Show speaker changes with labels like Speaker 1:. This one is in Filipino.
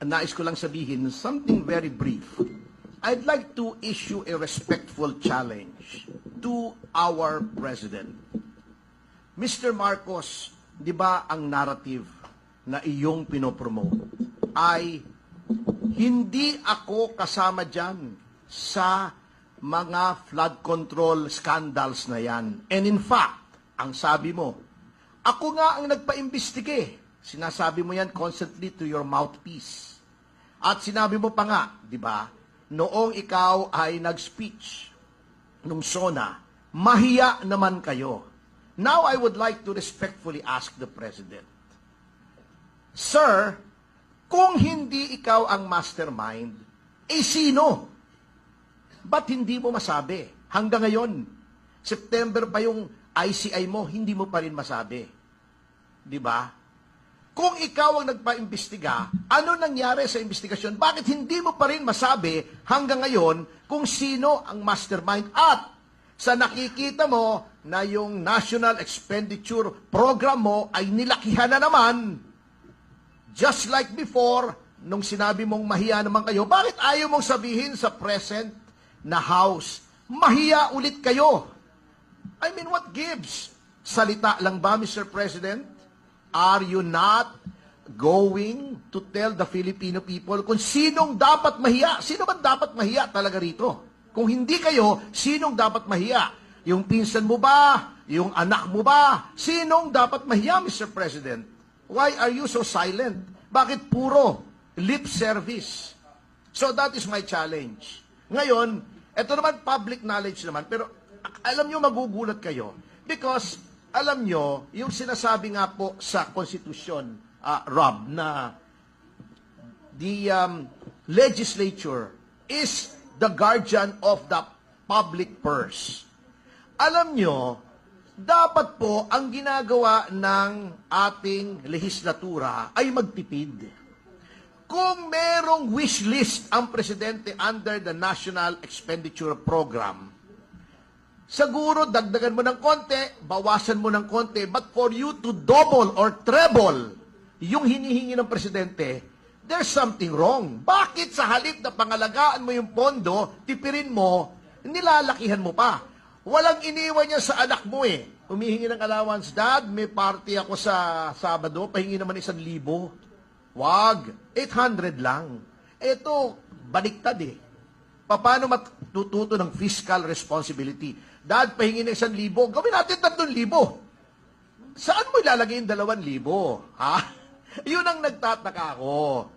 Speaker 1: nais ko lang sabihin something very brief. I'd like to issue a respectful challenge to our President. Mr. Marcos, di ba ang narrative na iyong pinopromote ay hindi ako kasama dyan sa mga flood control scandals na yan. And in fact, ang sabi mo, ako nga ang nagpa-imbestige. Sinasabi mo yan constantly to your mouthpiece. At sinabi mo pa nga, di ba, noong ikaw ay nag-speech nung SONA, mahiya naman kayo. Now I would like to respectfully ask the President, Sir, kung hindi ikaw ang mastermind, sino? Ba't hindi mo masabi? Hanggang ngayon, September pa yung ICI mo, hindi mo pa rin masabi. Di ba? Kung ikaw ang nagpa-imbestiga, ano nangyari sa investigasyon? Bakit hindi mo pa rin masabi hanggang ngayon kung sino ang mastermind? At sa nakikita mo na yung National Expenditure Program mo ay nilakihan na naman, just like before, nung sinabi mong mahiya naman kayo, bakit ayaw mong sabihin sa present na House, mahiya ulit kayo? I mean, what gives? Salita lang ba, Mr. President? Are you not going to tell the Filipino people kung sinong dapat mahiya? Sino ba dapat mahiya talaga rito? Kung hindi kayo, sinong dapat mahiya? Yung pinsan mo ba? Yung anak mo ba? Sinong dapat mahiya, Mr. President? Why are you so silent? Bakit puro lip service? So that is my challenge. Ngayon, ito naman public knowledge naman, pero alam nyo, magugulat kayo. Because, alam nyo, yung sinasabi nga po sa Konstitusyon, Rob, na the legislature is the guardian of the public purse. Alam nyo, dapat po ang ginagawa ng ating lehislatura ay magtipid. Kung merong wish list ang presidente under the National Expenditure Program, siguro dagdagan mo ng konti, bawasan mo ng konti, but for you to double or treble yung hinihingi ng presidente, there's something wrong. Bakit sa halip na pangalagaan mo yung pondo, tipirin mo, nilalakihan mo pa? Walang iniwan niya sa anak mo eh. Humihingi ng allowance, Dad, may party ako sa Sabado, pahingi naman 1,000. Wag, 800 lang. Ito, baliktad eh. Paano matututo ng fiscal responsibility? Dad, pahingi ng 1,000, gawin natin 3,000. Saan mo ilalagay yung 2,000? Ha? Yun ang nagtataka ako.